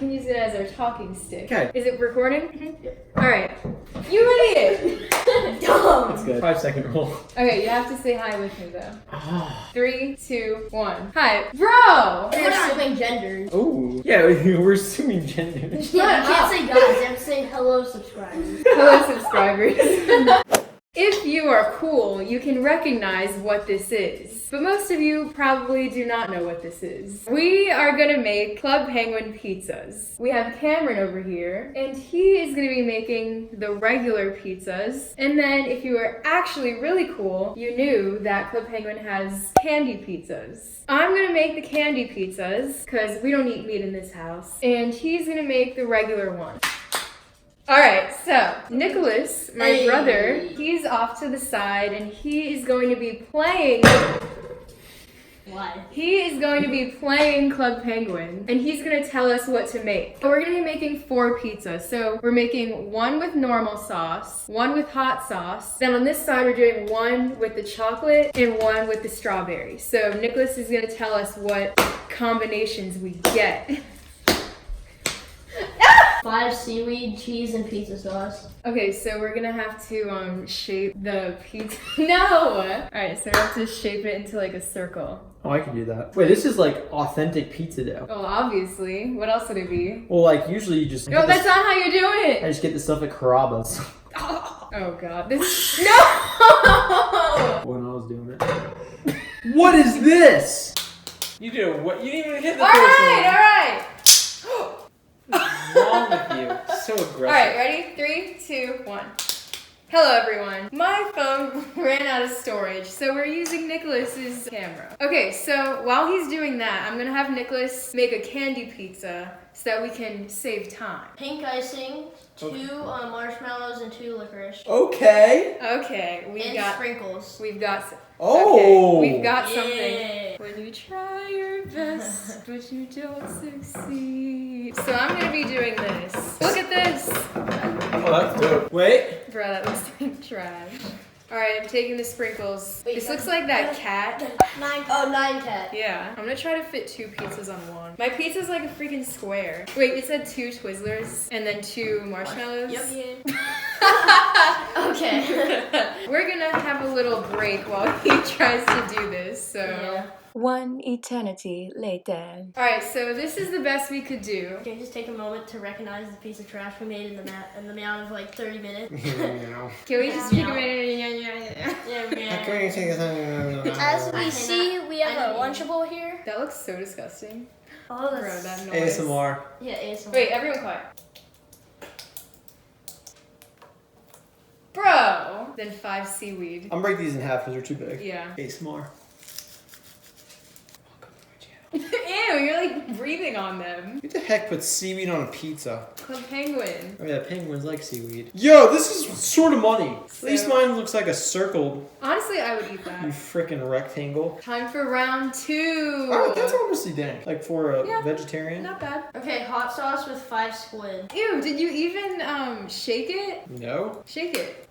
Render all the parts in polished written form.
can use it as our talking stick. Okay. Is it recording? Mm-hmm. Alright. You idiot! Dumb! That's good. 5-second rule. Okay, you have to say hi with me though. 3, 2, 1. Hi. Bro! We're assuming genders. Oh. Yeah, we're assuming gender. Yeah, you can't say guys, you have to say hello subscribers. Hello, subscribers. If you are cool, you can recognize what this is. But most of you probably do not know what this is. We are gonna make Club Penguin pizzas. We have Cameron over here, and he is gonna be making the regular pizzas. And then if you are actually really cool, you knew that Club Penguin has candy pizzas. I'm gonna make the candy pizzas, because we don't eat meat in this house. And he's gonna make the regular ones. Alright, so Nicholas, my brother, he's off to the side and he is going to be playing. Why? He is going to be playing Club Penguin and he's going to tell us what to make. We're going to be making 4 pizzas. So we're making one with normal sauce, one with hot sauce. Then on this side we're doing one with the chocolate and one with the strawberry. So Nicholas is going to tell us what combinations we get. 5 seaweed, cheese, and pizza sauce. Okay, so we're gonna have to shape the pizza. No! Alright, so we have to shape it into like a circle. Oh, I can do that. Wait, this is like authentic pizza dough. Well, obviously. What else would it be? Well, like usually you just. No, that's not how you do I it! just get the stuff at Camarda's. Oh god, this. No! When I was doing it. What is this? You did what? You didn't even hit the first one. Alright! What's wrong with you? So aggressive. Alright, ready? 3, 2, 1. Hello everyone. My phone ran out of storage, so we're using Nicholas's camera. Okay, so while he's doing that, I'm gonna have Nicholas make a candy pizza so that we can save time. Pink icing, 2 marshmallows, and 2 licorice. Okay. Okay, And sprinkles. We've got. Oh. Okay, we've got something. Yeah. When you try your best, but you don't succeed. So I'm gonna be doing this. Look at this. Oh, that's dope. Wait. Bro, that looks like trash. Alright, I'm taking the sprinkles. Wait, this looks like that cat. 9 cat. Yeah. I'm gonna try to fit 2 pizzas on one. My pizza's like a freaking square. Wait, it said 2 Twizzlers and then 2 marshmallows? Yep. Okay. We're gonna have a little break while he tries to do this, so. Yeah. 1 eternity later. Alright, so this is the best we could do. Can you just take a moment to recognize the piece of trash we made in the amount of like 30 minutes? Can we just take a Yeah. minute? As we see, we have a Lunchable here. That looks so disgusting. Oh, Bro, that's... that noise. ASMR. Yeah, ASMR. Wait, everyone quiet. Bro! Then 5 seaweed. I'm break these in half because they're too big. Yeah. ASMR. Ew, you're like breathing on them. Who the heck puts seaweed on a pizza? Club Penguin. Oh yeah, penguins like seaweed. Yo, this is sort of money. So- At least mine looks like a circle, Honestly, I would eat you that. frickin' rectangle. Time for round 2. Oh, that's honestly dang. Like for a Yeah. vegetarian? Not bad. Okay, hot sauce with 5 squid. Ew, did you even shake it? No. Shake it.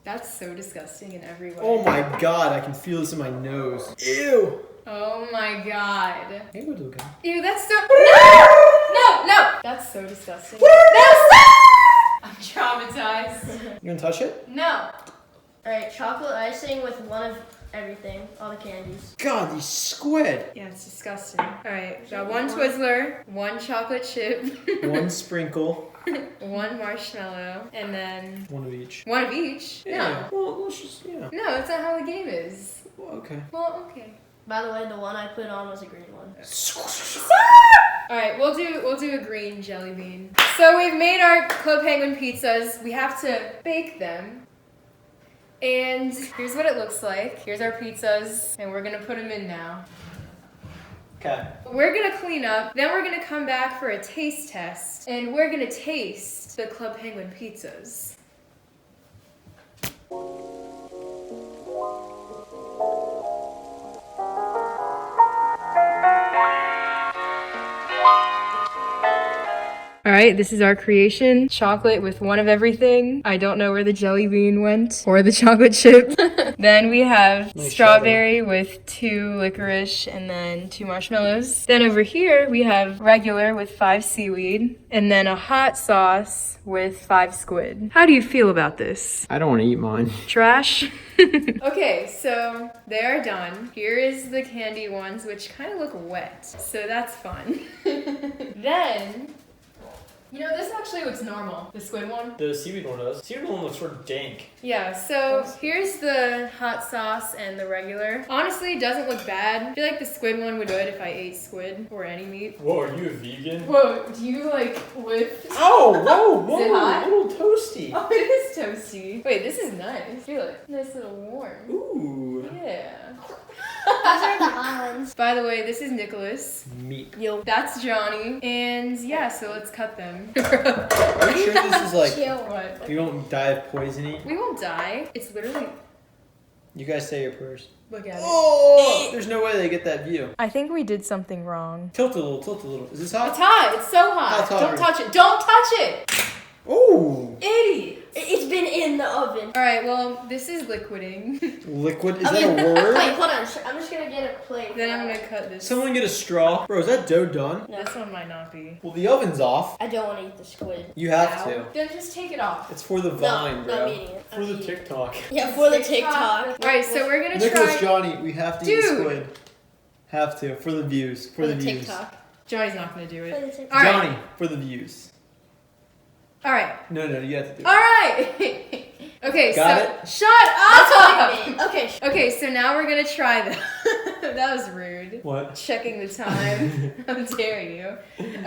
That's so disgusting in every way. Oh my god, I can feel this in my nose. Ew. Oh my god. Hey, we'll do okay. Ew, that's so. No! No! That's so disgusting. I'm traumatized. You gonna touch it? No. Alright, chocolate icing with 1 of everything. All the candies. God, these squid. Yeah, it's disgusting. Alright, got 1 Twizzler, 1 chocolate chip, 1 sprinkle. 1 marshmallow, and then 1 of each. 1 of each? Yeah. Well, let's just, yeah. No. No, that's not how the game is. Well, okay. Well, okay. By the way, the one I put on was a green one. Alright, we'll do a green jelly bean. So we've made our Club Penguin pizzas. We have to bake them. And here's what it looks like. Here's our pizzas, and we're gonna put them in now. Okay. We're gonna clean up, then we're gonna come back for a taste test, and we're gonna taste the Club Penguin pizzas. All right, this is our creation. Chocolate with one of everything. I don't know where the jelly bean went or the chocolate chip. Then we have Nice strawberry with 2 licorice and then 2 marshmallows. Then over here we have regular with 5 seaweed and then a hot sauce with 5 squid. How do you feel about this? I don't want to eat mine. Trash? Okay, so they are done. Here is the candy ones, which kind of look wet, so that's fun. Then, you know, this actually looks normal, the squid one. The seaweed one does. Seaweed one looks sort of dank. Yeah, so here's the hot sauce and the regular. Honestly, it doesn't look bad. I feel like the squid one would be good if I ate squid or any meat. Whoa, are you a vegan? Whoa, do you like lift? Oh, whoa, Is it hot? a little toasty. Oh, it is toasty. Wait, this is nice. Feel it. Nice little warm. Ooh. Yeah. Those are the hot ones. By the way, this is Nicholas. Meat. Yo. That's Johnny. And yeah, so let's cut them. Are you sure this is like, Chill. What? you won't die of poisoning? We won't die. It's literally. You guys say your prayers. Look at it. Oh! There's no way they get that view. I think we did something wrong. Tilt a little, tilt a little. Is this hot? It's hot. It's so hot. How's hot Don't already? touch it. Don't touch it. Ooh! Idiot. It's been in the oven. All right. Well, this is liquiding. Liquid? Is that a word? Wait, hold on. I'm just gonna get a plate. Then I'm gonna cut this. Someone get a straw. Bro, is that dough done? No. This one might not be. Well, the oven's off. I don't want to eat the squid. You have to. Then just take it off. It's for the vine, No, bro. not eating it. For the TikTok. Yeah, for the TikTok. All right. So we're gonna Nicholas, try. Johnny, we have to eat Dude. squid. Have to. For the views. For the views. TikTok. Johnny's not gonna do For it. the TikTok. All right. Johnny, for the views. All right. No, you have to do it. All right. Okay. Got so shut That's up. what I mean. Okay. Okay. So now we're gonna try that. That was rude. What? Checking the time. How dare you?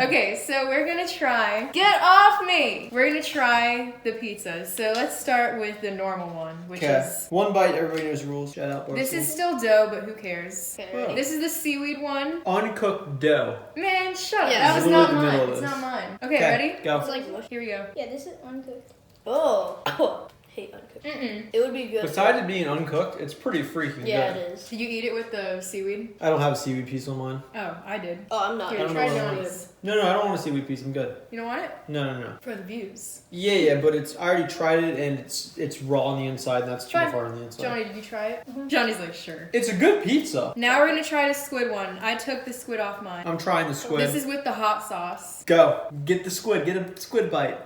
Okay, so we're gonna try. Get off me! We're gonna try the pizzas. So let's start with the normal one, which Okay. is. One bite, everybody knows rules. Shout out, This Barstool. is still dough, but who cares? Okay, Whoa. ready? This is the seaweed one. Uncooked dough. Man, shut up. Yeah, That this was is not literally the mine. middle of It's this. not mine. Okay, ready? Go. It's like mush. Here we go. Yeah, this is uncooked. Oh. Hate uncooked. Mm-mm. It would be good. Besides it being uncooked, it's pretty freaking Yeah, good. it is. Did you eat it with the seaweed? I don't have a seaweed piece on mine. Oh, I did. Oh, I'm not. Here, I don't try know what it Johnny's. No, I don't want a seaweed piece. I'm good. You don't want it? No. For the views. Yeah, but it's. I already tried it and it's raw on the inside and that's too Fine. far on the inside. Johnny, did you try it? Mhm. Johnny's like, sure. It's a good pizza. Now we're gonna try the squid one. I took the squid off mine. I'm trying the squid. This is with the hot sauce. Go. Get the squid. Get a squid bite.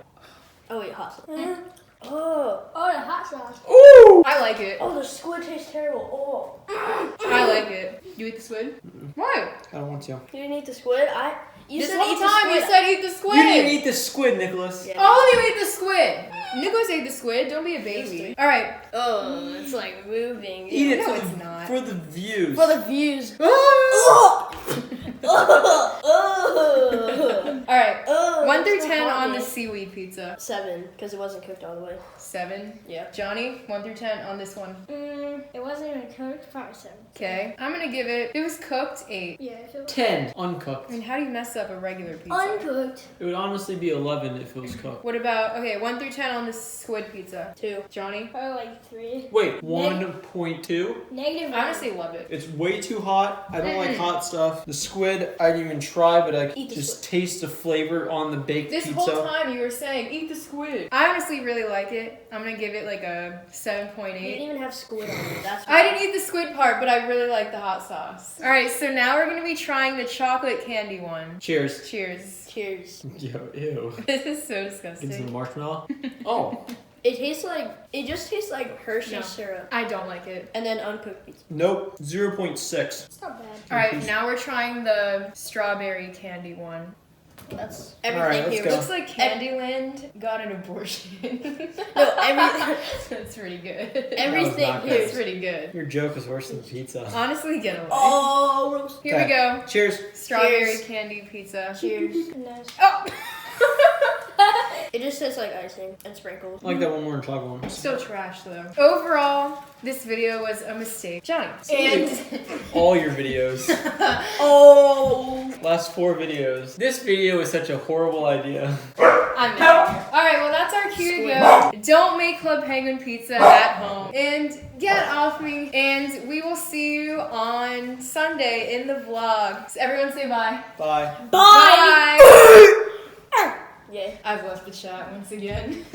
Oh wait, hot sauce. Oh, the hot sauce. Ooh! I like it. Oh, the squid tastes terrible. Oh, I like it. You eat the squid? Why? I don't want to. you didn't eat the squid? You This said whole eat the time you squid. said eat the squid. You didn't eat the squid, Nicholas. Yeah. All of you ate the squid. Nicholas ate the squid. Don't be a baby. All right. Oh, it's like moving. Eat it No, for, it's not. for the views. For the views. Ah! All right. 1 through it's 10 hot, on the man. seaweed pizza. 7, because it wasn't cooked all the way. 7. Yeah. Johnny, 1 through 10 on this one. It wasn't even cooked, probably 7. Okay. I'm gonna give it. It was cooked 8. Yeah, if it was 10. I Uncooked. mean, how do you mess up a regular pizza? uncooked. It would honestly be 11 if it was cooked. What about 1 through 10 on the squid pizza? 2. Johnny, Probably like 3. Wait, 1.2? Negative I honestly love it. It's way too hot. I don't like hot stuff. The squid, I didn't even try, but I Eat the just taste the flavor on the baked This pizza. whole time you were saying eat the squid. I honestly really like it. I'm gonna give it like a You 7.8. didn't even have squid on it. That's I didn't eat the squid part, but I really like the hot sauce. All right, so now we're gonna be trying the chocolate candy one. Cheers. Cheers. Cheers. Yo, ew. This is so Get some disgusting. marshmallow. Oh, It just tastes like Hershey No. syrup. I don't like it. And then uncooked pizza. nope. 0.6. It's not bad. All right, now we're trying the strawberry candy one. That's All right, everything let's here. go. Looks like Candyland got an abortion. No, every- That's pretty good. Everything not here. That's pretty good. Your joke is worse than pizza. Honestly, get away. Oh, roast. Here we go. Cheers. Strawberry Cheers. candy pizza. Cheers. Nice. Oh! It just tastes like icing and sprinkles. I like that one more than chocolate one. Still trash though. Overall, this video was a mistake. Johnny. And All your videos. Oh. Last 4 videos. This video is such a horrible idea. I'm out. Alright, well that's our cue to go. Don't make Club Penguin pizza at home. And get off me. And we will see you on Sunday in the vlog. So everyone say bye. Bye. Bye. Bye. Yeah. I've left the chat once again.